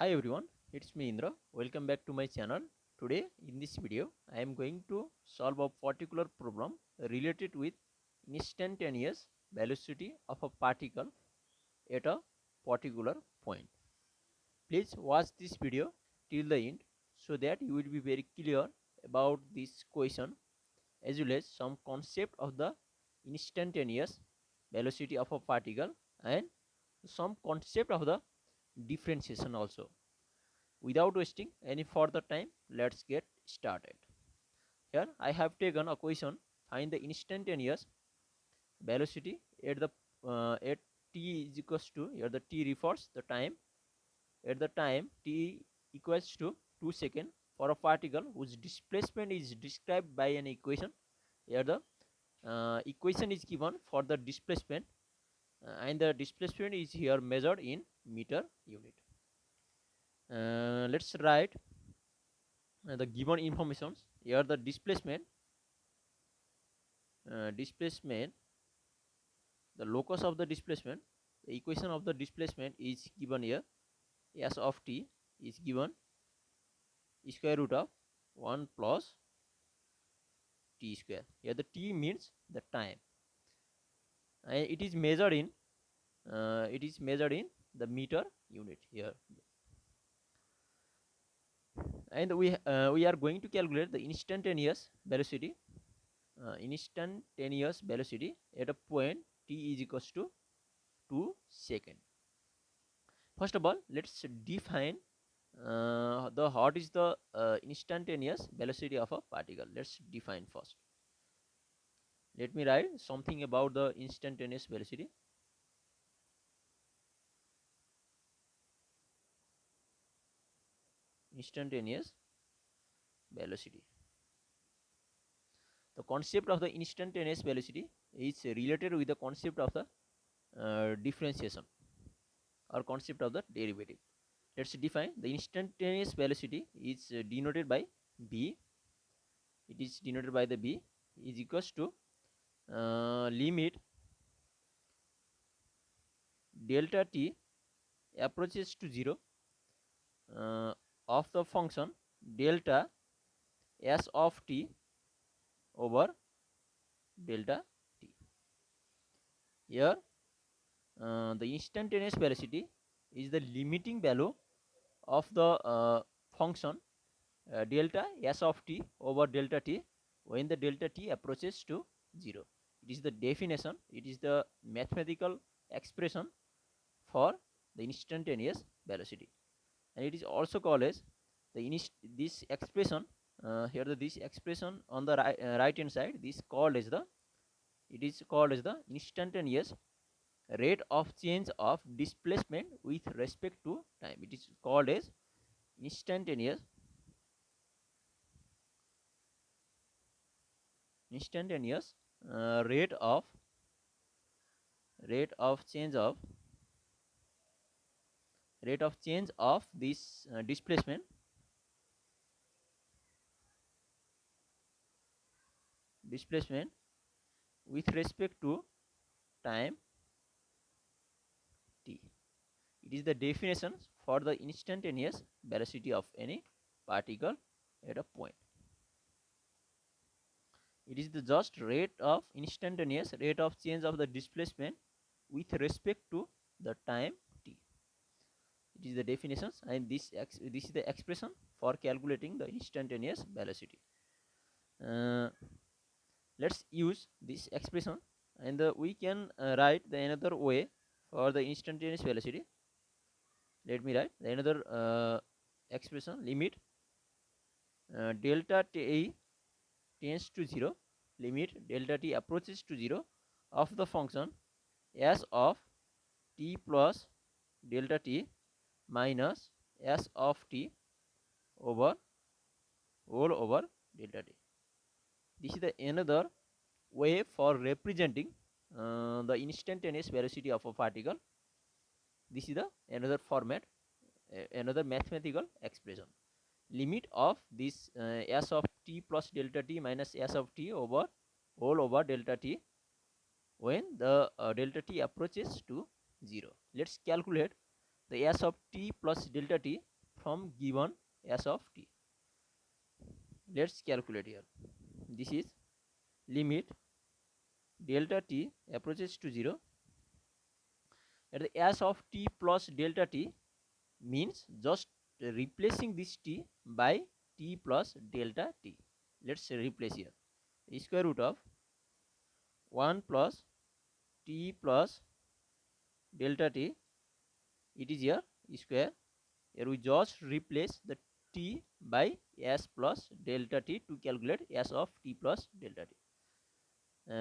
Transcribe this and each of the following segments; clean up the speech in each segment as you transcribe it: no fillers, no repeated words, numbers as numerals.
Hi everyone, it's me Indra. Welcome back to my channel. Today in this video I am going to solve a particular problem related with instantaneous velocity of a particle at a particular point. Please watch this video till the end so that you will be very clear about this question as well as some concept of the instantaneous velocity of a particle and some concept of the differentiation also. Without wasting any further time, let's get started. Here I have taken a question: find the instantaneous velocity at t is equals to, here the t refers the time, at the time t equals to 2 seconds for a particle whose displacement is described by an equation. Here the equation is given for the displacement, and the displacement is here measured in meter unit. Let's write the given informations. Here the displacement, the locus of the displacement, the equation of the displacement is given here. S of t is given square root of 1 plus t square. Here the t means the time, and it is measured in the meter unit here. And we are going to calculate the instantaneous velocity at a point t is equals to 2 seconds. First of all, let's define the what is the instantaneous velocity of a particle. Let's define first. Let me write something about the instantaneous velocity. Instantaneous velocity. The concept of the instantaneous velocity is related with the concept of the differentiation or concept of the derivative. Let's define the instantaneous velocity is denoted by v. It is denoted by the v is equals to limit delta t approaches to 0 of the function delta s of t over delta t. Here the instantaneous velocity is the limiting value of the function delta s of t over delta t when the delta t approaches to 0. It is the definition, it is the mathematical expression for the instantaneous velocity, and it is also called as this expression here this expression on the right hand side, it is called as the instantaneous rate of change of displacement with respect to time. It is called as instantaneous rate of change of this displacement with respect to time t. It is the definition for the instantaneous velocity of any particle at a point. It is the just instantaneous rate of change of the displacement with respect to the time t. It is the definitions, and this is the expression for calculating the instantaneous velocity. Let's use this expression, and we can write the another way for the instantaneous velocity. Let me write the another expression: limit delta t tends to 0, limit delta t approaches to 0 of the function s of t plus delta t minus s of t over whole over delta t. This is the another way for representing the instantaneous velocity of a particle. This is the another format, another mathematical expression. Limit of this s of t plus delta t minus s of t over whole over delta t when the delta t approaches to 0. Let's calculate the s of t plus delta t from given s of t. Let's calculate here. This is limit delta t approaches to 0 at the s of t plus delta t, means just replacing this t by t plus delta t. Let's replace here. Square root of 1 plus t plus delta t, it is here square. Here we just replace the t by s plus delta t to calculate s of t plus delta t,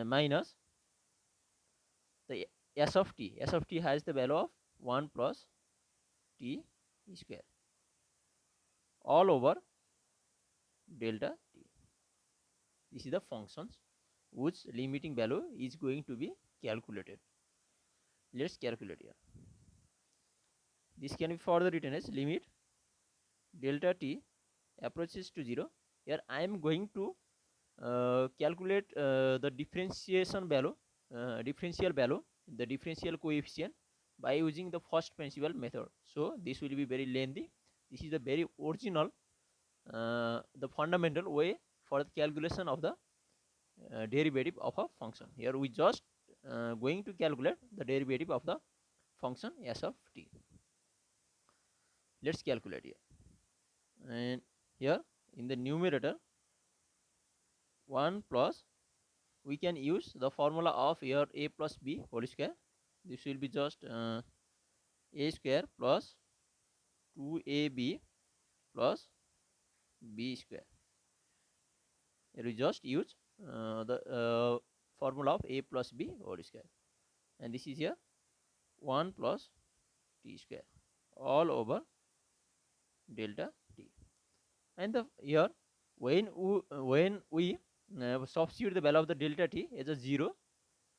minus the s of t. S of t has the value of 1 plus t square all over delta t. This is the functions whose limiting value is going to be calculated. Let's calculate here. This can be further written as limit delta t approaches to 0. Here I am going to calculate the differential value, the differential coefficient by using the first principle method. So this will be very lengthy. This is the very original, the fundamental way for the calculation of the derivative of a function. Here we just going to calculate the derivative of the function s of t. Let's calculate here. And here in the numerator 1 plus, we can use the formula of here a plus b whole square. This will be just a square plus 2ab plus b square. Here we just use the formula of a plus b whole square, and this is here 1 plus t square all over delta t. And the here when we substitute the value of the delta t as a 0,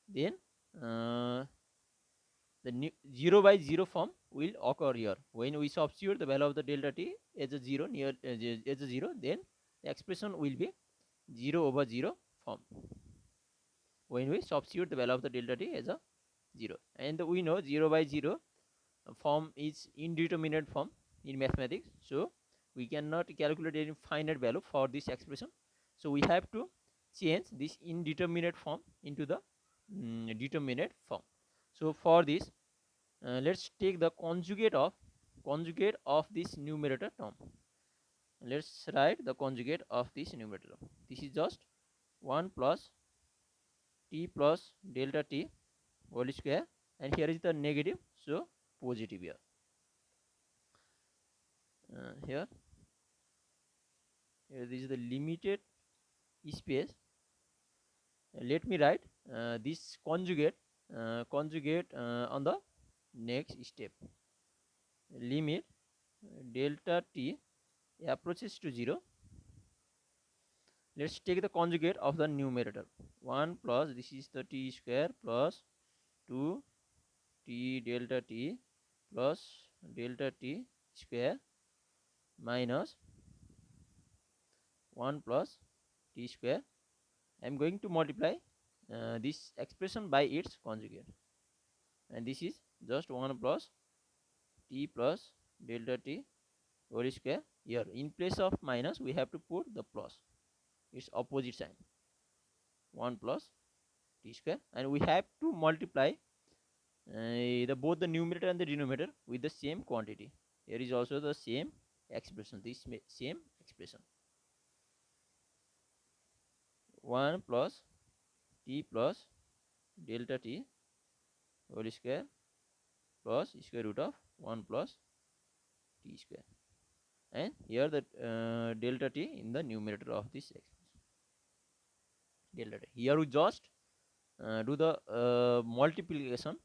then the new 0 by 0 form will occur here. When we substitute the value of the delta t as a 0 near as a 0, then the expression will be 0 over 0 form. When we substitute the value of the delta t as a 0, and we know 0 by 0 form is indeterminate form in mathematics, so we cannot calculate any finite value for this expression. So we have to change this indeterminate form into the determinate form. So for this, let's take the conjugate of this numerator term. Let's write the conjugate of this numerator term. This is just 1 plus t plus delta t whole square, and here is the negative, so positive here. Here this is the limited space. Let me write this conjugate on the next step. Limit delta t approaches to 0. Let's take the conjugate of the numerator. 1 plus, this is the t square, plus 2 t delta t plus delta t square minus 1 plus t square. I am going to multiply this expression by its conjugate, and this is just 1 plus t plus delta t whole square. Here in place of minus we have to put the plus, its opposite sign, 1 plus t square, and we have to multiply both the numerator and the denominator with the same quantity. Here is also the same expression, this same expression, 1 plus t plus delta t whole square plus square root of 1 plus t square, and here the delta t in the numerator of this expression, delta t. Here we just do the multiplication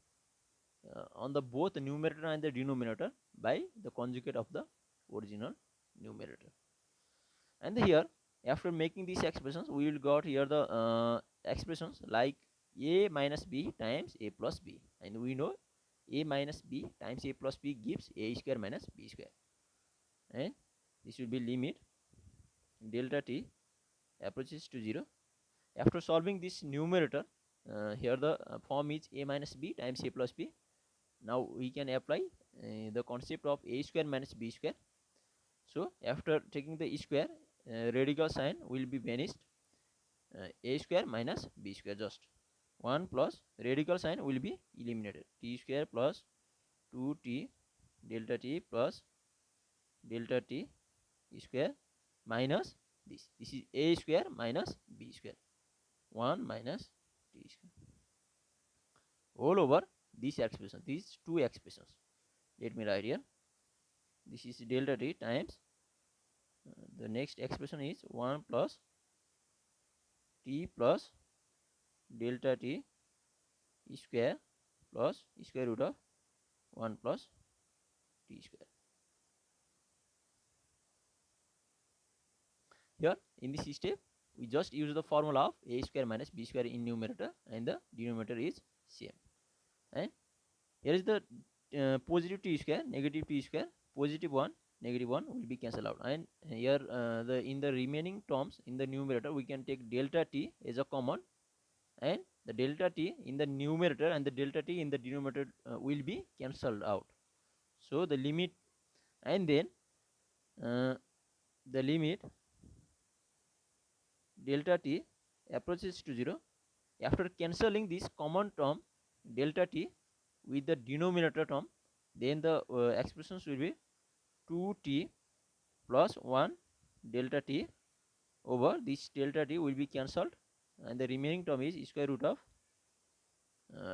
on the both the numerator and the denominator by the conjugate of the original numerator. And here after making these expressions, we will got here the expressions like a minus b times a plus b, and we know a minus b times a plus b gives a square minus b square, and this will be limit delta t approaches to 0. After solving this numerator, here the form is a minus b times a plus b. Now we can apply the concept of a square minus b square. So after taking the square, radical sign will be vanished. A square minus b square, just 1 plus radical sign will be eliminated. T square plus 2t delta t plus delta t square minus this. This is a square minus b square. 1 minus t square all over this expression, these two expressions. Let me write here. This is delta t times the next expression is 1 plus t plus delta t square plus square root of 1 plus t square. Here in this step we just use the formula of a square minus b square in numerator and the denominator is same. And here is the positive t square, negative t square, positive 1, negative 1 will be cancelled out. And here in the remaining terms in the numerator we can take delta t as a common, and the delta t in the numerator and the delta t in the denominator will be cancelled out. So the limit, and then the limit delta t approaches to 0. After cancelling this common term delta t with the denominator term, then the expressions will be 2t plus 1 delta t over this delta t will be cancelled, and the remaining term is square root of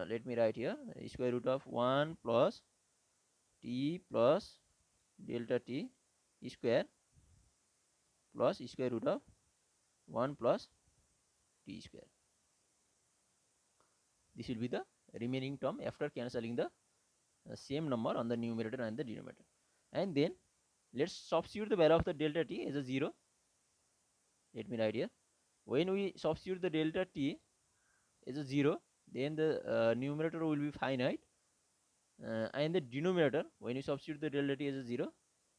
let me write here, square root of 1 plus t plus delta t square plus square root of 1 plus t square. This will be the remaining term after cancelling the same number on the numerator and the denominator. And then let's substitute the value of the delta t as a 0. Let me write here. When we substitute the delta t as a 0, then the numerator will be finite, and the denominator, when you substitute the delta t as a 0,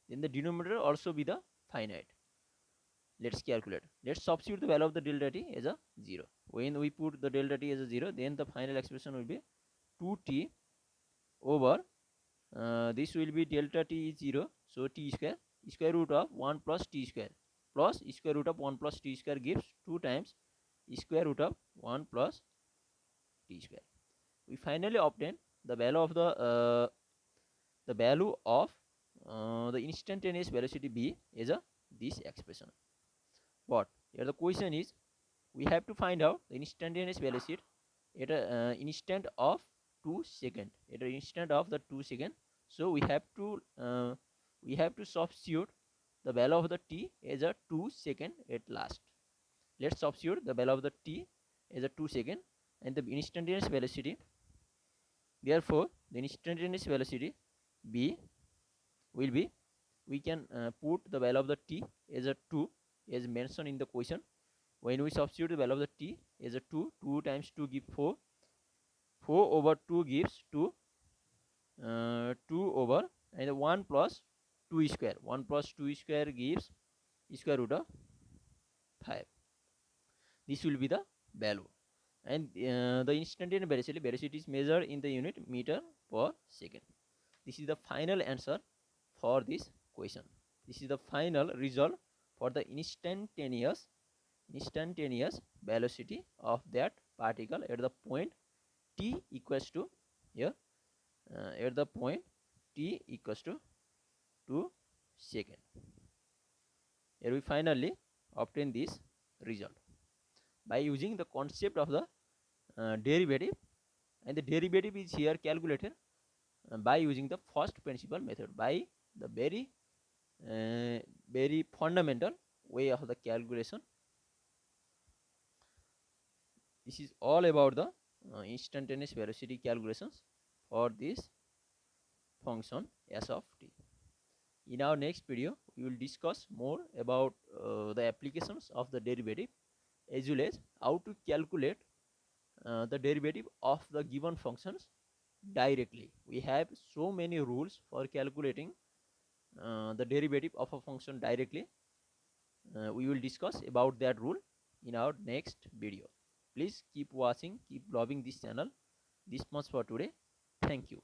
then the denominator also be the finite. Let's calculate. Let's substitute the value of the delta t as a 0. When we put the delta t as a 0, then the final expression will be 2t over this will be delta t is 0, so t square, square root of 1 plus t square plus square root of 1 plus t square gives 2 times square root of 1 plus t square. We finally obtain the value of the instantaneous velocity b is a this expression. But here the question is, we have to find out the instantaneous velocity at an instant of 2 seconds. At an instant of the 2 seconds, so we have to substitute the value of the t as a 2 second at last. Let's substitute the value of the t as a 2 second and the instantaneous velocity. Therefore, the instantaneous velocity b will be, we can put the value of the t as a 2 as mentioned in the question. When we substitute the value of the t as a 2, 2 times 2 gives 4, 4 over 2 gives 2, 2 over and 1 plus 2 square, 1 plus 2 square gives square root of 5. This will be the value, and the instantaneous velocity is measured in the unit meter per second. This is the final answer for this question. This is the final result for the instantaneous velocity of that particle at the point t equals to here, at the point t equals to 2 second. Here we finally obtain this result by using the concept of the derivative, and the derivative is here calculated by using the first principle method, by the very fundamental way of the calculation. This is all about the instantaneous velocity calculations for this function s of t. In our next video, we will discuss more about the applications of the derivative, as well as how to calculate the derivative of the given functions directly. We have so many rules for calculating the derivative of a function directly. We will discuss about that rule in our next video. Please keep watching, keep loving this channel. This much for today. Thank you.